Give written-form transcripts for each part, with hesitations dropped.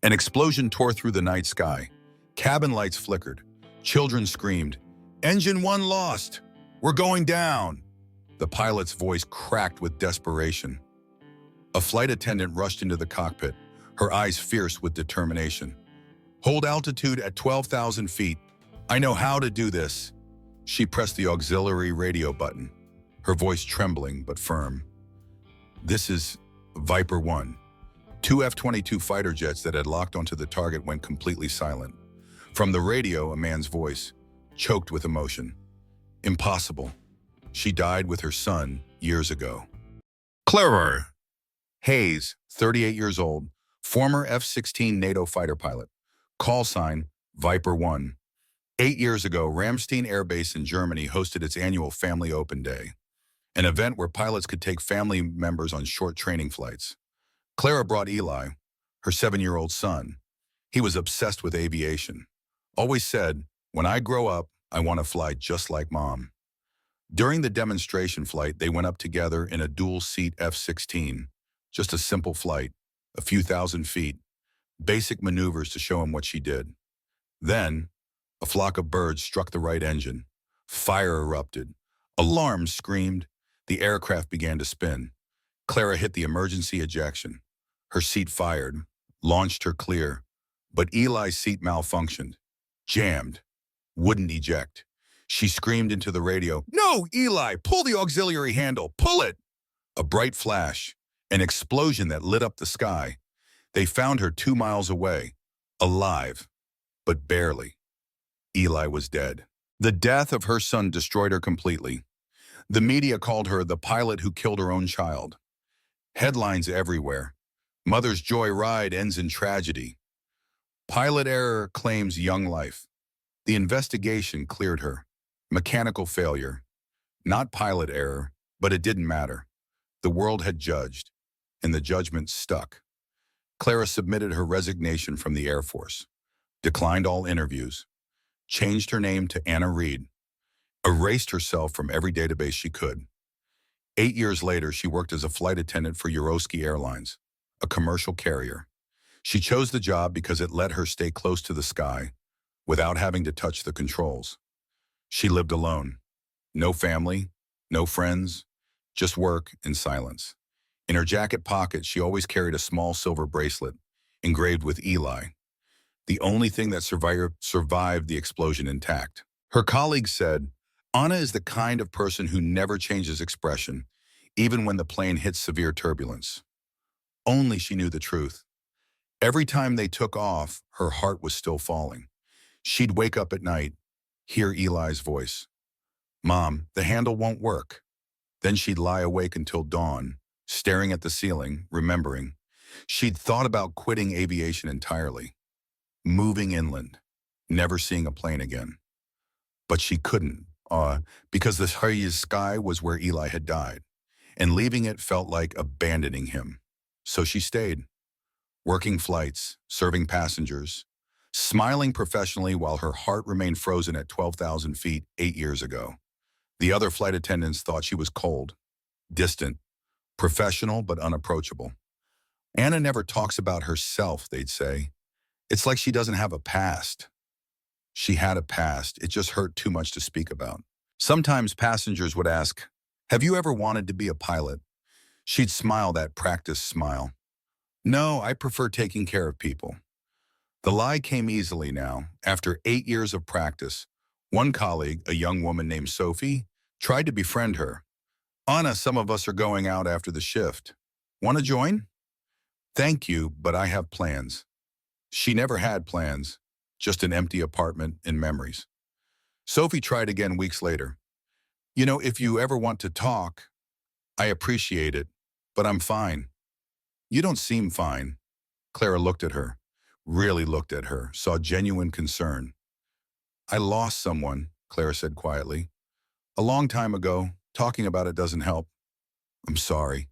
An explosion tore through the night sky. Cabin lights flickered. Children screamed, "Engine 1 lost! We're going down!" The pilot's voice cracked with desperation. A flight attendant rushed into the cockpit, her eyes fierce with determination. "Hold altitude at 12,000 feet. I know how to do this." She pressed the auxiliary radio button, her voice trembling but firm. "This is Viper 1. Two F-22 fighter jets that had locked onto the target went completely silent. From the radio, a man's voice, choked with emotion. "Impossible. She died with her son years ago." Clara Hayes, 38 years old, former F-16 NATO fighter pilot. Call sign, Viper 1. 8 years ago, Ramstein Air Base in Germany hosted its annual Family Open Day, an event where pilots could take family members on short training flights. Clara brought Eli, her 7-year-old son. He was obsessed with aviation. Always said, "When I grow up, I want to fly just like Mom." During the demonstration flight, they went up together in a dual-seat F-16. Just a simple flight, a few thousand feet, basic maneuvers to show him what she did. Then, a flock of birds struck the right engine. Fire erupted. Alarms screamed. The aircraft began to spin. Clara hit the emergency ejection. Her seat fired, launched her clear. But Eli's seat malfunctioned. Jammed. Wouldn't eject. She screamed into the radio, "No, Eli, pull the auxiliary handle, pull it!" A bright flash, an explosion that lit up the sky. They found her 2 miles away, alive, but barely. Eli was dead. The death of her son destroyed her completely. The media called her the pilot who killed her own child. Headlines everywhere. Mother's joy ride ends in tragedy. Pilot error claims young life. The investigation cleared her. Mechanical failure. Not pilot error, but it didn't matter. The world had judged, and the judgment stuck. Clara submitted her resignation from the Air Force, declined all interviews, changed her name to Anna Reed, erased herself from every database she could. 8 years later, she worked as a flight attendant for Eurosky Airlines, a commercial carrier. She chose the job because it let her stay close to the sky without having to touch the controls. She lived alone. No family, no friends, just work and silence. In her jacket pocket, she always carried a small silver bracelet engraved with Eli, the only thing that survived the explosion intact. Her colleagues said, "Anna is the kind of person who never changes expression, even when the plane hits severe turbulence." Only she knew the truth. Every time they took off, her heart was still falling. She'd wake up at night, hear Eli's voice. "Mom, the handle won't work." Then she'd lie awake until dawn, staring at the ceiling, remembering. She'd thought about quitting aviation entirely, moving inland, never seeing a plane again. But she couldn't, because the highest sky was where Eli had died, and leaving it felt like abandoning him. So she stayed, working flights, serving passengers, smiling professionally while her heart remained frozen at 12,000 feet 8 years ago. The other flight attendants thought she was cold, distant, professional but unapproachable. "Anna never talks about herself," they'd say. "It's like she doesn't have a past." She had a past, it just hurt too much to speak about. Sometimes passengers would ask, "Have you ever wanted to be a pilot?" She'd smile that practiced smile. "No, I prefer taking care of people." The lie came easily now. After 8 years of practice, one colleague, a young woman named Sophie, tried to befriend her. "Anna, some of us are going out after the shift. Want to join?" "Thank you, but I have plans." She never had plans, just an empty apartment and memories. Sophie tried again weeks later. "You know, if you ever want to talk, I appreciate it, but I'm fine." "You don't seem fine." Clara looked at her, really looked at her, saw genuine concern. "I lost someone," Clara said quietly. "A long time ago. Talking about it doesn't help." "I'm sorry."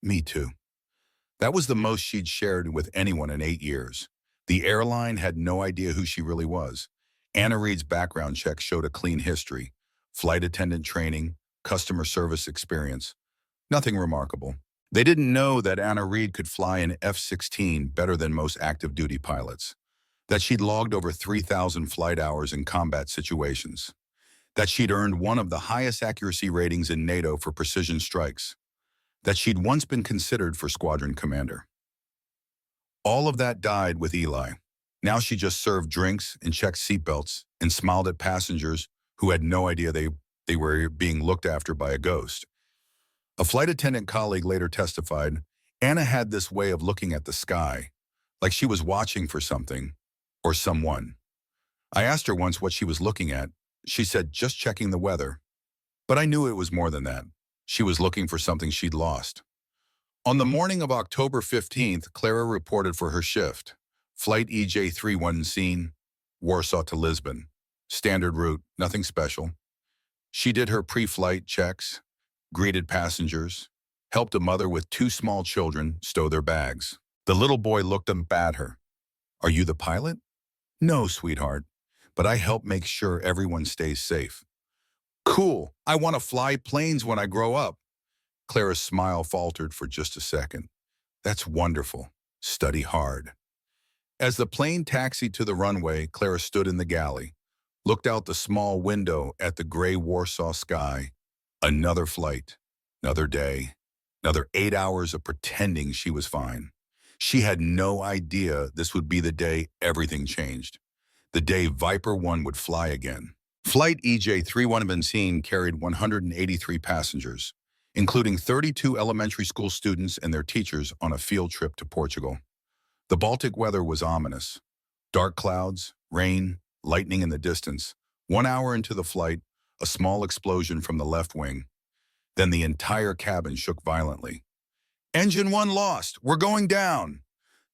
"Me too." That was the most she'd shared with anyone in 8 years. The airline had no idea who she really was. Anna Reed's background check showed a clean history, flight attendant training, customer service experience. Nothing remarkable. They didn't know that Anna Reed could fly an F-16 better than most active duty pilots, that she'd logged over 3,000 flight hours in combat situations, that she'd earned one of the highest accuracy ratings in NATO for precision strikes, that she'd once been considered for squadron commander. All of that died with Eli. Now she just served drinks and checked seatbelts and smiled at passengers who had no idea they were being looked after by a ghost. A flight attendant colleague later testified, Anna had this way of looking at the sky, like she was watching for something or someone. I asked her once what she was looking at. She said, just checking the weather. But I knew it was more than that. She was looking for something she'd lost. On the morning of October 15th, Clara reported for her shift. Flight EJ-31 Warsaw to Lisbon. Standard route, nothing special. She did her pre-flight checks, greeted passengers, helped a mother with 2 small children stow their bags. The little boy looked up at her. Are you the pilot? No, sweetheart, but I help make sure everyone stays safe. Cool, I want to fly planes when I grow up. Clara's smile faltered for just a second. That's wonderful. Study hard. As the plane taxied to the runway, Clara stood in the galley, looked out the small window at the gray Warsaw sky. Another flight, another day, another 8 hours of pretending she was fine. She had no idea this would be the day everything changed, the day Viper 1 would fly again. Flight EJ-31 carried 183 passengers, including 32 elementary school students and their teachers on a field trip to Portugal. The Baltic weather was ominous. Dark clouds, rain, lightning in the distance. 1 hour into the flight, a small explosion from the left wing. Then the entire cabin shook violently. Engine 1 lost. We're going down.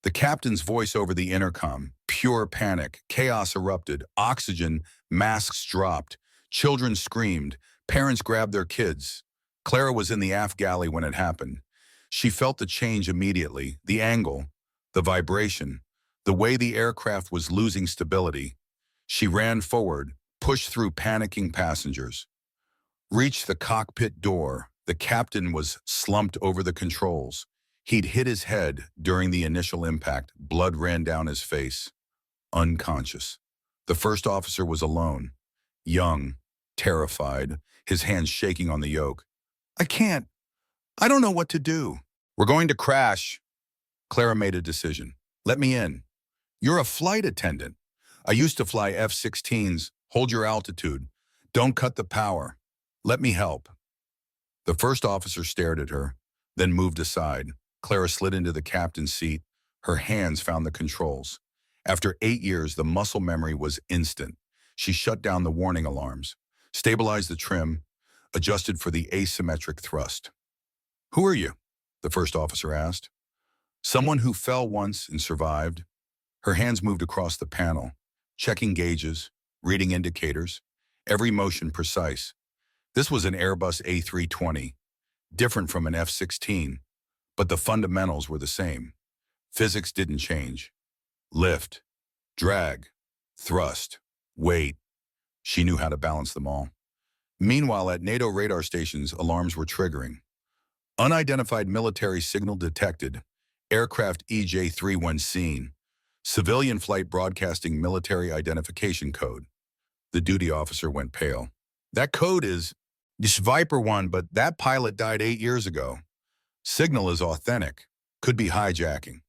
The captain's voice over the intercom. Pure panic. Chaos erupted. Oxygen. Masks dropped. Children screamed. Parents grabbed their kids. Clara was in the aft galley when it happened. She felt the change immediately. The angle. The vibration. The way the aircraft was losing stability. She ran forward, pushed through panicking passengers. Reached the cockpit door. The captain was slumped over the controls. He'd hit his head during the initial impact. Blood ran down his face. Unconscious. The first officer was alone. Young, terrified, his hands shaking on the yoke. I don't know what to do. We're going to crash. Clara made a decision. Let me in. You're a flight attendant. I used to fly F-16s. Hold your altitude. Don't cut the power. Let me help. The first officer stared at her, then moved aside. Clara slid into the captain's seat. Her hands found the controls. After 8 years, the muscle memory was instant. She shut down the warning alarms, stabilized the trim, adjusted for the asymmetric thrust. Who are you? The first officer asked. Someone who fell once and survived. Her hands moved across the panel, checking gauges, reading indicators, every motion precise. This was an Airbus A320, different from an F-16, but the fundamentals were the same. Physics didn't change. Lift, drag, thrust, weight. She knew how to balance them all. Meanwhile, at NATO radar stations, alarms were triggering. Unidentified military signal detected. Aircraft EJ-31 seen. Civilian flight broadcasting military identification code. The duty officer went pale. That code is this Viper 1, but that pilot died 8 years ago. Signal is authentic. Could be hijacking.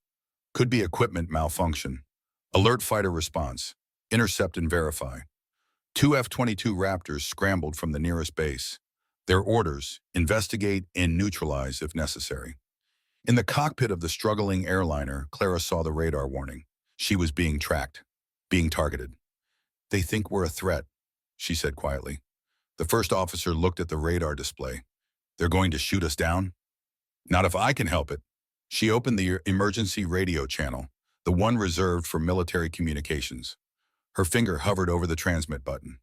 Could be equipment malfunction. Alert fighter response. Intercept and verify. 2 F-22 Raptors scrambled from the nearest base. Their orders, investigate and neutralize if necessary. In the cockpit of the struggling airliner, Clara saw the radar warning. She was being tracked, being targeted. They think we're a threat, she said quietly. The first officer looked at the radar display. They're going to shoot us down? Not if I can help it. She opened the emergency radio channel, the one reserved for military communications. Her finger hovered over the transmit button.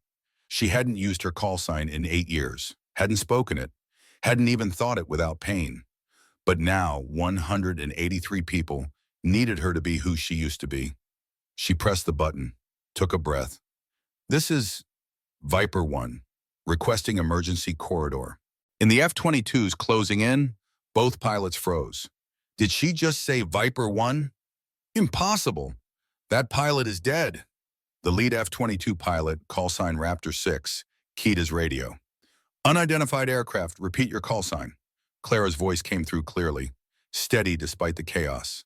She hadn't used her call sign in 8 years, hadn't spoken it, hadn't even thought it without pain. But now 183 people needed her to be who she used to be. She pressed the button, took a breath. This is Viper 1, requesting emergency corridor. In the F-22s closing in, Both pilots froze. Did she just say Viper 1? Impossible. That pilot is dead. The lead F-22 pilot, call sign Raptor 6, keyed his radio. Unidentified aircraft, repeat your call sign. Clara's voice came through clearly, steady despite the chaos.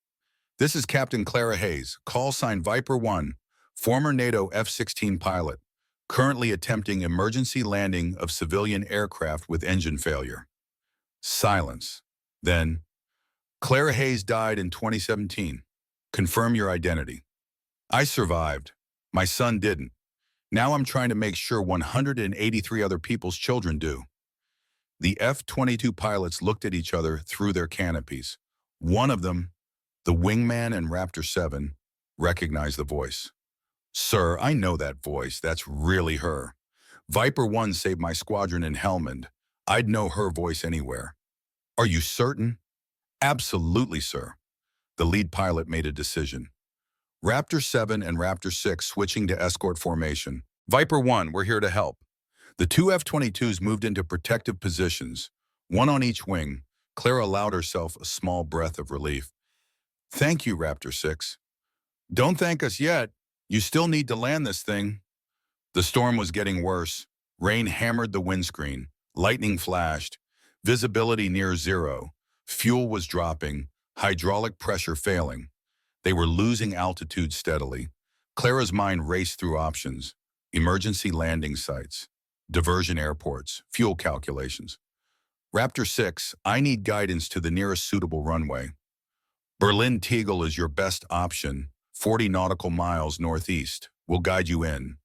This is Captain Clara Hayes, call sign Viper 1, former NATO F-16 pilot, currently attempting emergency landing of civilian aircraft with engine failure. Silence. Then, Clara Hayes died in 2017. Confirm your identity. I survived. My son didn't. Now I'm trying to make sure 183 other people's children do. The F-22 pilots looked at each other through their canopies. One of them, the wingman and Raptor 7, recognized the voice. Sir, I know that voice. That's really her. Viper 1 saved my squadron in Helmand. I'd know her voice anywhere. Are you certain? Absolutely, sir. The lead pilot made a decision. Raptor 7 and Raptor 6 switching to escort formation. Viper 1, we're here to help. The two F-22s moved into protective positions, one on each wing. Clara allowed herself a small breath of relief. Thank you, Raptor 6. Don't thank us yet. You still need to land this thing. The storm was getting worse. Rain hammered the windscreen. Lightning flashed. Visibility near zero. Fuel was dropping. Hydraulic pressure failing. They were losing altitude steadily. Clara's mind raced through options. Emergency landing sites. Diversion airports. Fuel calculations. Raptor 6, I need guidance to the nearest suitable runway. Berlin Tegel is your best option. 40 nautical miles northeast. We'll guide you in.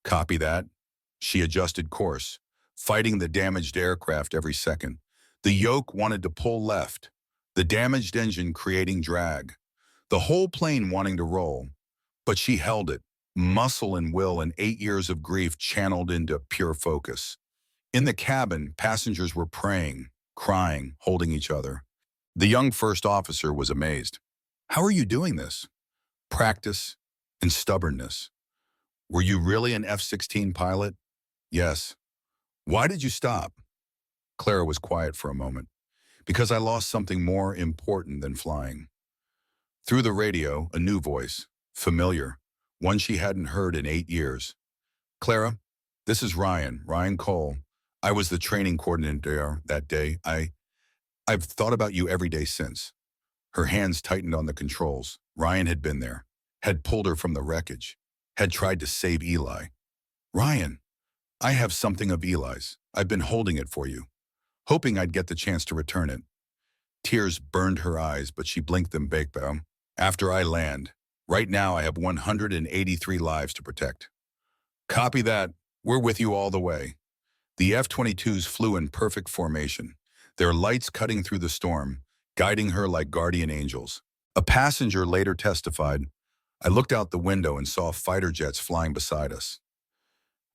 Copy that. She adjusted course, fighting the damaged aircraft every second. The yoke wanted to pull left, the damaged engine creating drag, the whole plane wanting to roll. But she held it, muscle and will and 8 years of grief channeled into pure focus. In the cabin, passengers were praying, crying, holding each other. The young first officer was amazed. How are you doing this? Practice and stubbornness. Were you really an F-16 pilot? Yes. Why did you stop? Clara was quiet for a moment. Because I lost something more important than flying. Through the radio, a new voice, familiar, one she hadn't heard in 8 years. Clara, this is Ryan Cole. I was the training coordinator that day. I've thought about you every day since. Her hands tightened on the controls. Ryan had been there, had pulled her from the wreckage, had tried to save Eli. Ryan, I have something of Eli's. I've been holding it for you, hoping I'd get the chance to return it. Tears burned her eyes, but she blinked them back. After I land, right now I have 183 lives to protect. Copy that. We're with you all the way. The F-22s flew in perfect formation, their lights cutting through the storm, guiding her like guardian angels. A passenger later testified, I looked out the window and saw fighter jets flying beside us.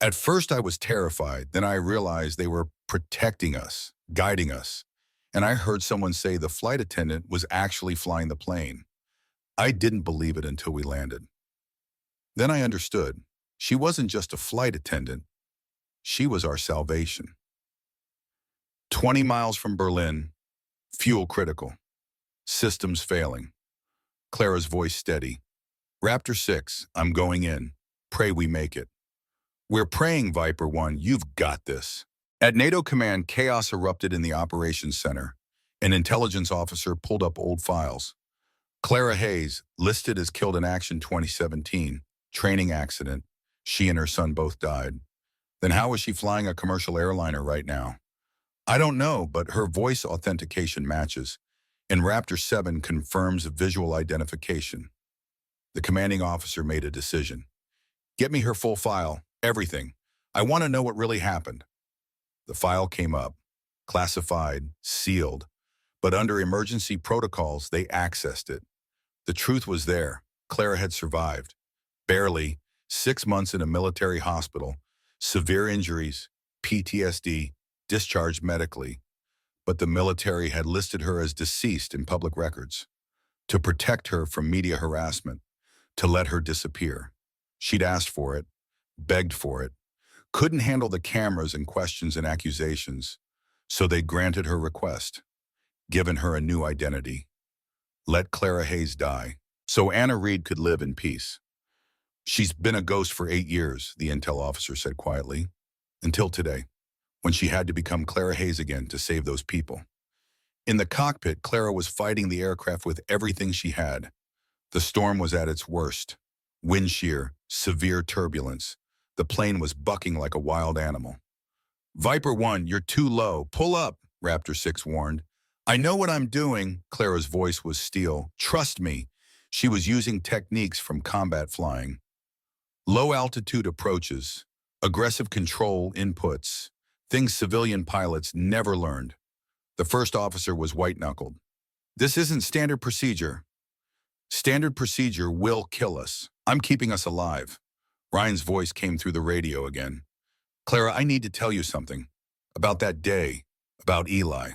At first I was terrified, then I realized they were protecting us, guiding us. And I heard someone say the flight attendant was actually flying the plane. I didn't believe it until we landed. Then I understood. She wasn't just a flight attendant. She was our salvation. 20 miles from Berlin, fuel critical, systems failing. Clara's voice steady. Raptor 6, I'm going in. Pray we make it. We're praying, Viper 1, you've got this. At NATO Command, chaos erupted in the operations center. An intelligence officer pulled up old files. Clara Hayes, listed as killed in action 2017, training accident. She and her son both died. Then how was she flying a commercial airliner right now? I don't know, but her voice authentication matches, and Raptor 7 confirms visual identification. The commanding officer made a decision. Get me her full file, everything. I want to know what really happened. The file came up, classified, sealed, but under emergency protocols, they accessed it. The truth was there. Clara had survived. Barely, 6 months in a military hospital, severe injuries, PTSD, discharged medically, but the military had listed her as deceased in public records to protect her from media harassment, to let her disappear. She'd asked for it, begged for it, couldn't handle the cameras and questions and accusations, so they granted her request. given her a new identity. Let Clara Hayes die, so Anna Reed could live in peace. She's been a ghost for 8 years, the intel officer said quietly, until today, when she had to become Clara Hayes again to save those people. In the cockpit, Clara was fighting the aircraft with everything she had. The storm was at its worst. Wind shear, severe turbulence. The plane was bucking like a wild animal. Viper 1, you're too low. Pull up, Raptor 6 warned. I know what I'm doing, Clara's voice was steel. Trust me. She was using techniques from combat flying. Low altitude approaches, aggressive control inputs, things civilian pilots never learned. The first officer was white-knuckled. This isn't standard procedure. Standard procedure will kill us. I'm keeping us alive. Ryan's voice came through the radio again. Clara, I need to tell you something. About that day. About Eli.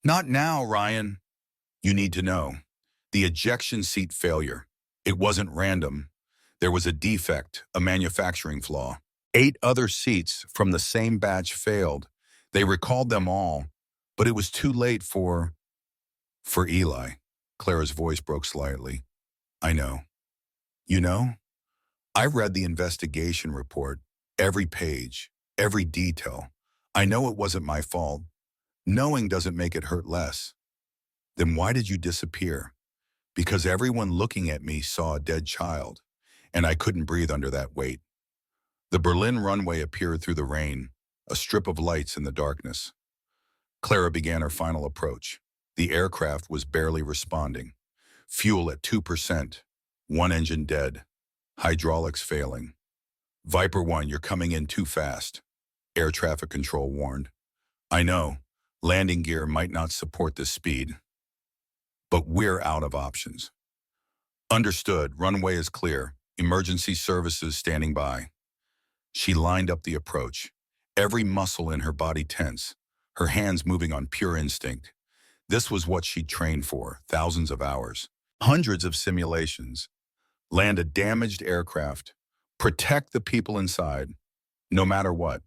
Not now, Ryan. You need to know. The ejection seat failure. It wasn't random. There was a defect, a manufacturing flaw. 8 other seats from the same batch failed. They recalled them all, but it was too late for Eli. Clara's voice broke slightly. I know. You know? I read the investigation report, every page, every detail. I know it wasn't my fault. Knowing doesn't make it hurt less. Then why did you disappear? Because everyone looking at me saw a dead child, and I couldn't breathe under that weight. The Berlin runway appeared through the rain, a strip of lights in the darkness. Clara began her final approach. The aircraft was barely responding. Fuel at 2%, one engine dead, hydraulics failing. Viper 1, you're coming in too fast, air traffic control warned. I know, landing gear might not support this speed, but we're out of options. Understood, runway is clear, emergency services standing by. She lined up the approach, every muscle in her body tense, her hands moving on pure instinct. This was what she'd trained for, thousands of hours, hundreds of simulations. Land a damaged aircraft, protect the people inside, no matter what.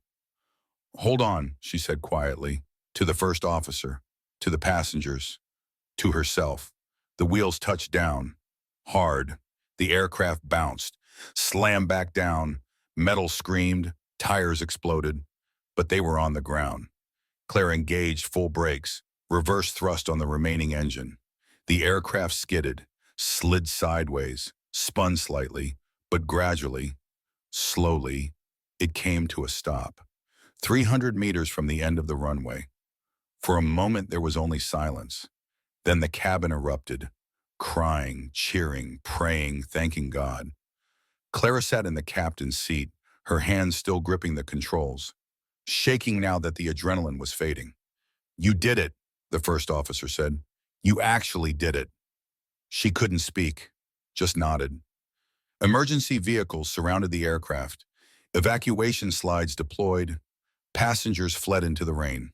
Hold on, she said quietly, to the first officer, to the passengers, to herself. The wheels touched down, hard. The aircraft bounced, slammed back down, metal screamed, tires exploded, but they were on the ground. Claire engaged full brakes, reverse thrust on the remaining engine. The aircraft skidded, slid sideways, spun slightly, but gradually, slowly, it came to a stop. 300 meters from the end of the runway. For a moment there was only silence. Then the cabin erupted, crying, cheering, praying, thanking God. Clara sat in the captain's seat, her hands still gripping the controls, shaking now that the adrenaline was fading. You did it, the first officer said. You actually did it. She couldn't speak, just nodded. Emergency vehicles surrounded the aircraft. Evacuation slides deployed. Passengers fled into the rain.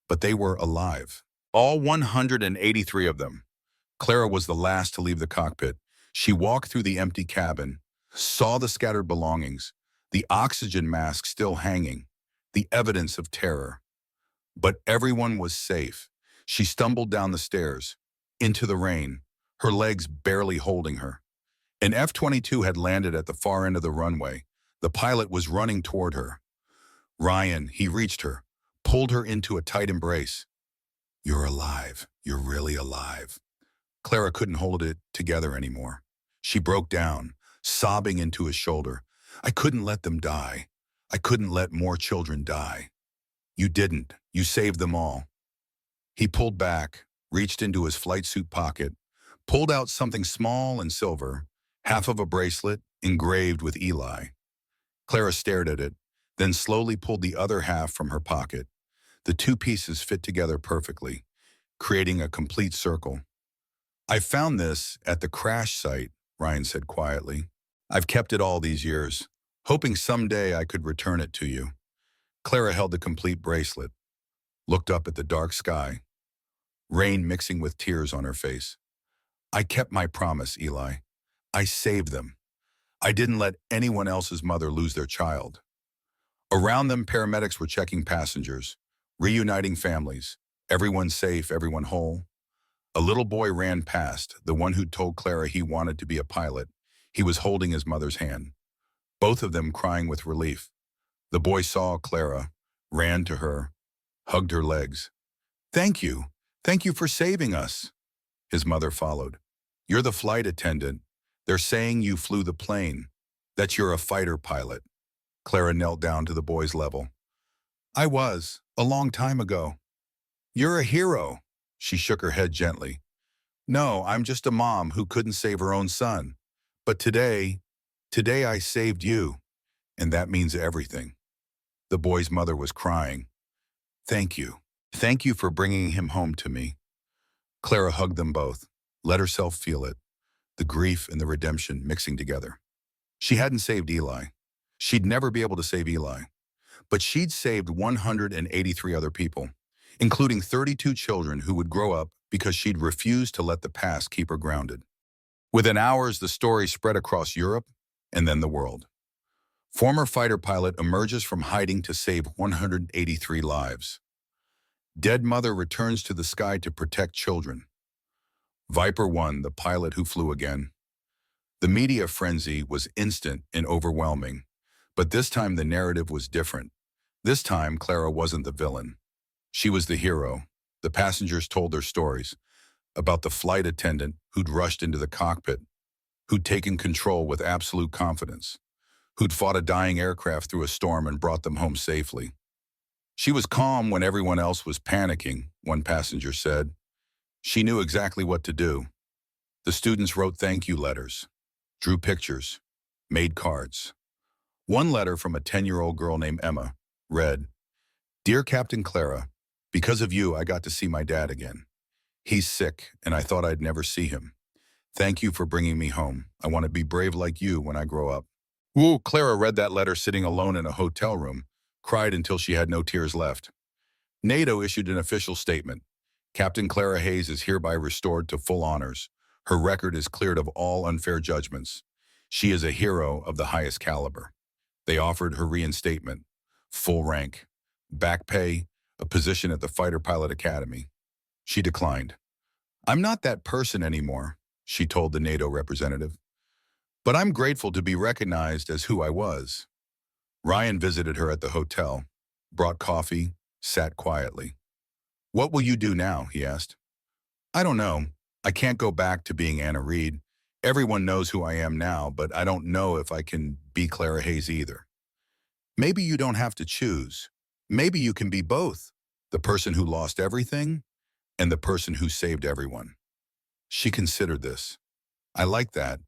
But they were alive. All 183 of them. Clara was the last to leave the cockpit. She walked through the empty cabin, saw the scattered belongings, the oxygen mask still hanging, the evidence of terror. But everyone was safe. She stumbled down the stairs, into the rain, her legs barely holding her. An F-22 had landed at the far end of the runway. The pilot was running toward her. Ryan, he reached her, pulled her into a tight embrace. You're alive. You're really alive. Clara couldn't hold it together anymore. She broke down, sobbing into his shoulder. I couldn't let them die. I couldn't let more children die. You didn't. You saved them all. He pulled back, reached into his flight suit pocket, pulled out something small and silver, half of a bracelet engraved with Eli. Clara stared at it, then slowly pulled the other half from her pocket. The two pieces fit together perfectly, creating a complete circle. I found this at the crash site, Ryan said quietly. I've kept it all these years, hoping someday I could return it to you. Clara held the complete bracelet, looked up at the dark sky, rain mixing with tears on her face. I kept my promise, Eli. I saved them. I didn't let anyone else's mother lose their child. Around them, paramedics were checking passengers, reuniting families. Everyone safe, everyone whole. A little boy ran past, the one who'd told Clara he wanted to be a pilot. He was holding his mother's hand, both of them crying with relief. The boy saw Clara, ran to her, hugged her legs. Thank you. Thank you for saving us. His mother followed. You're the flight attendant. They're saying you flew the plane, that you're a fighter pilot. Clara knelt down to the boy's level. I was, a long time ago. You're a hero. She shook her head gently. No, I'm just a mom who couldn't save her own son. But today I saved you, and that means everything. The boy's mother was crying. Thank you. Thank you for bringing him home to me. Clara hugged them both, let herself feel it, the grief and the redemption mixing together. She hadn't saved Eli. She'd never be able to save Eli. But she'd saved 183 other people, including 32 children who would grow up because she'd refused to let the past keep her grounded. Within hours, the story spread across Europe and then the world. Former fighter pilot emerges from hiding to save 183 lives. Dead mother returns to the sky to protect children. Viper 1, the pilot who flew again. The media frenzy was instant and overwhelming, but this time the narrative was different. This time, Clara wasn't the villain. She was the hero. The passengers told their stories about the flight attendant who'd rushed into the cockpit, who'd taken control with absolute confidence, who'd fought a dying aircraft through a storm and brought them home safely. She was calm when everyone else was panicking, one passenger said. She knew exactly what to do. The students wrote thank you letters, drew pictures, made cards. One letter from a 10-year-old girl named Emma read, Dear Captain Clara, because of you, I got to see my dad again. He's sick, and I thought I'd never see him. Thank you for bringing me home. I want to be brave like you when I grow up. Woo, Clara read that letter sitting alone in a hotel room, cried until she had no tears left. NATO issued an official statement. Captain Clara Hayes is hereby restored to full honors. Her record is cleared of all unfair judgments. She is a hero of the highest caliber. They offered her reinstatement, full rank, back pay, a position at the Fighter Pilot Academy. She declined. I'm not that person anymore, she told the NATO representative. But I'm grateful to be recognized as who I was. Ryan visited her at the hotel, brought coffee, sat quietly. What will you do now, he asked. I don't know. I can't go back to being Anna Reed. Everyone knows who I am now, but I don't know if I can be Clara Hayes either. Maybe you don't have to choose. Maybe you can be both, the person who lost everything and the person who saved everyone. She considered this. I like that.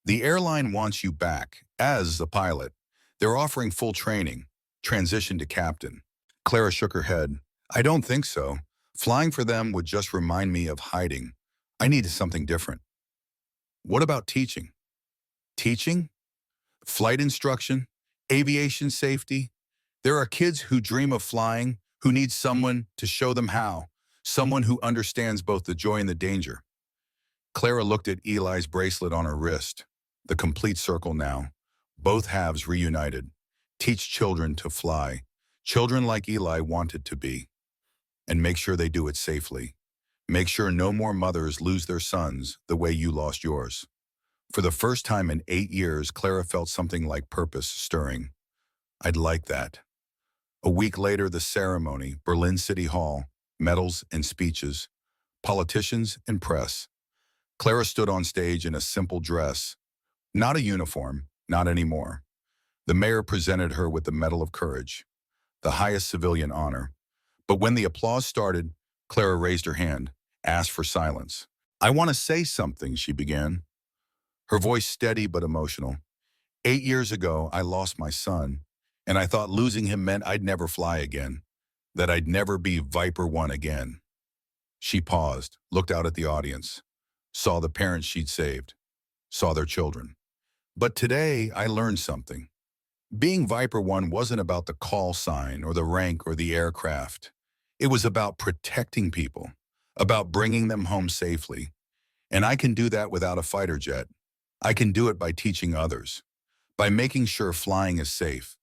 The airline wants you back as a pilot. They're offering full training, transition to captain. Clara shook her head. I don't think so. Flying for them would just remind me of hiding. I needed something different. What about teaching? Teaching? Flight instruction? Aviation safety? There are kids who dream of flying, who need someone to show them how, someone who understands both the joy and the danger. Clara looked at Eli's bracelet on her wrist, the complete circle now, both halves reunited. Teach children to fly, children like Eli wanted to be, and make sure they do it safely. Make sure no more mothers lose their sons the way you lost yours. For the first time in 8 years, Clara felt something like purpose stirring. I'd like that. A week later, the ceremony, Berlin City Hall, medals and speeches, politicians and press. Clara stood on stage in a simple dress, not a uniform, not anymore. The mayor presented her with the Medal of Courage, the highest civilian honor. But when the applause started, Clara raised her hand, asked for silence. I want to say something, she began. Her voice steady but emotional. 8 years ago, I lost my son, and I thought losing him meant I'd never fly again, that I'd never be Viper 1 again. She paused, looked out at the audience, saw the parents she'd saved, saw their children. But today, I learned something. Being Viper 1 wasn't about the call sign or the rank or the aircraft. It was about protecting people, about bringing them home safely. And I can do that without a fighter jet. I can do it by teaching others, by making sure flying is safe,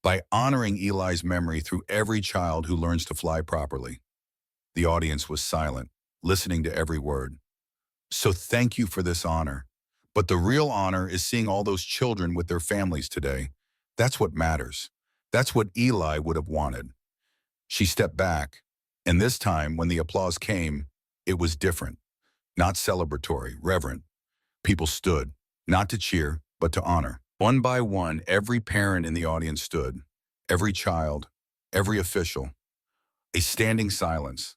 by honoring Eli's memory through every child who learns to fly properly. The audience was silent, listening to every word. So thank you for this honor. But the real honor is seeing all those children with their families today. That's what matters. That's what Eli would have wanted. She stepped back, and this time, when the applause came, it was different. Not celebratory, reverent. People stood, not to cheer, but to honor. One by one, every parent in the audience stood, every child, every official. A standing silence,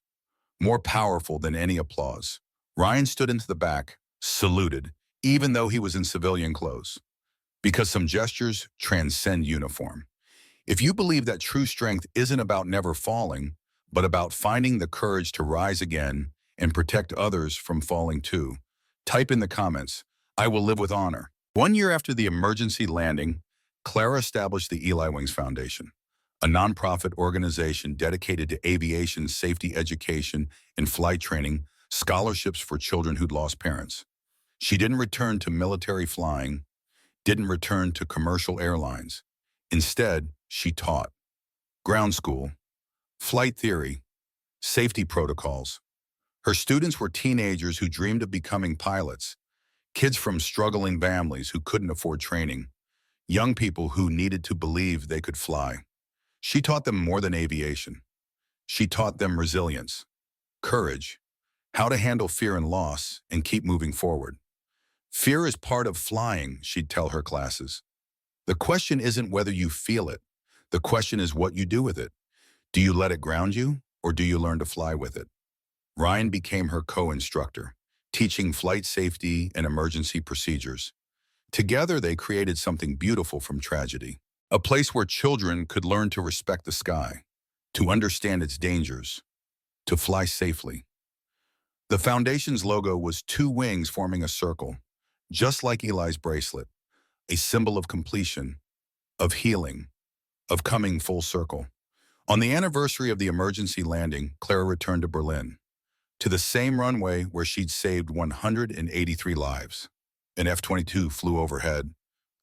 more powerful than any applause. Ryan stood into the back, saluted, even though he was in civilian clothes, because some gestures transcend uniform. If you believe that true strength isn't about never falling, but about finding the courage to rise again and protect others from falling too, type in the comments, "I will live with honor." 1 year after the emergency landing, Clara established the Eli Wings Foundation, a nonprofit organization dedicated to aviation safety education and flight training, scholarships for children who'd lost parents. She didn't return to military flying, didn't return to commercial airlines. Instead, she taught ground school, flight theory, safety protocols. Her students were teenagers who dreamed of becoming pilots, kids from struggling families who couldn't afford training, young people who needed to believe they could fly. She taught them more than aviation. She taught them resilience, courage, how to handle fear and loss and keep moving forward. Fear is part of flying, she'd tell her classes. The question isn't whether you feel it. The question is what you do with it. Do you let it ground you, or do you learn to fly with it? Ryan became her co-instructor, teaching flight safety and emergency procedures. Together, they created something beautiful from tragedy, a place where children could learn to respect the sky, to understand its dangers, to fly safely. The foundation's logo was two wings forming a circle, just like Eli's bracelet, a symbol of completion, of healing, of coming full circle. On the anniversary of the emergency landing, Clara returned to Berlin, to the same runway where she'd saved 183 lives. An F-22 flew overhead,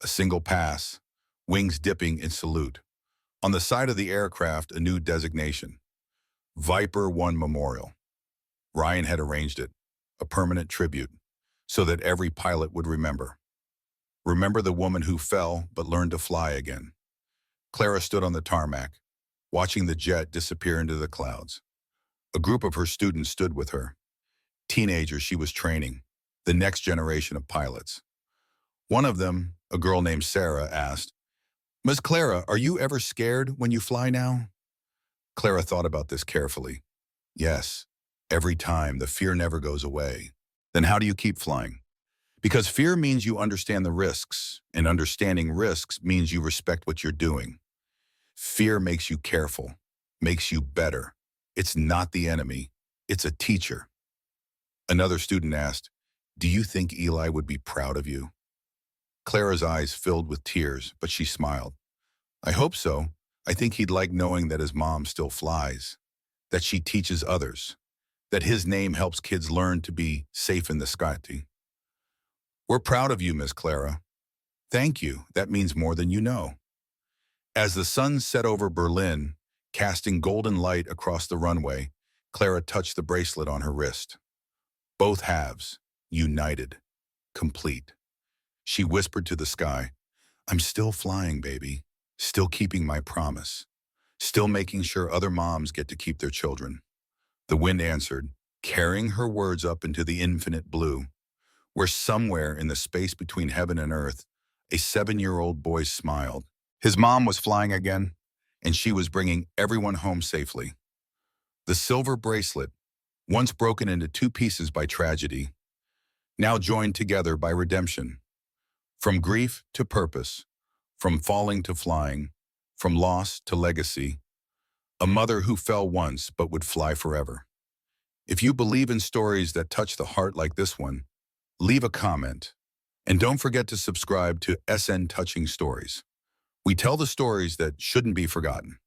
a single pass, wings dipping in salute. On the side of the aircraft, a new designation, Viper 1 Memorial. Ryan had arranged it, a permanent tribute, so that every pilot would remember. Remember the woman who fell but learned to fly again. Clara stood on the tarmac, watching the jet disappear into the clouds. A group of her students stood with her, teenagers she was training, the next generation of pilots. One of them, a girl named Sarah, asked, "Ms. Clara, are you ever scared when you fly now?" Clara thought about this carefully. Yes, every time. The fear never goes away. Then how do you keep flying? Because fear means you understand the risks, and understanding risks means you respect what you're doing. Fear makes you careful, makes you better. It's not the enemy, it's a teacher. Another student asked, "Do you think Eli would be proud of you?" Clara's eyes filled with tears, but she smiled. "I hope so. I think he'd like knowing that his mom still flies, that she teaches others, that his name helps kids learn to be safe in the sky." "We're proud of you, Miss Clara." "Thank you. That means more than you know." As the sun set over Berlin, casting golden light across the runway, Clara touched the bracelet on her wrist. Both halves, united, complete. She whispered to the sky, "I'm still flying, baby. Still keeping my promise. Still making sure other moms get to keep their children." The wind answered, carrying her words up into the infinite blue, where somewhere in the space between heaven and earth, a 7-year-old boy smiled. His mom was flying again, and she was bringing everyone home safely. The silver bracelet, once broken into two pieces by tragedy, now joined together by redemption. From grief to purpose, from falling to flying, from loss to legacy, a mother who fell once but would fly forever. If you believe in stories that touch the heart like this one, leave a comment. And don't forget to subscribe to SN Touching Stories. We tell the stories that shouldn't be forgotten.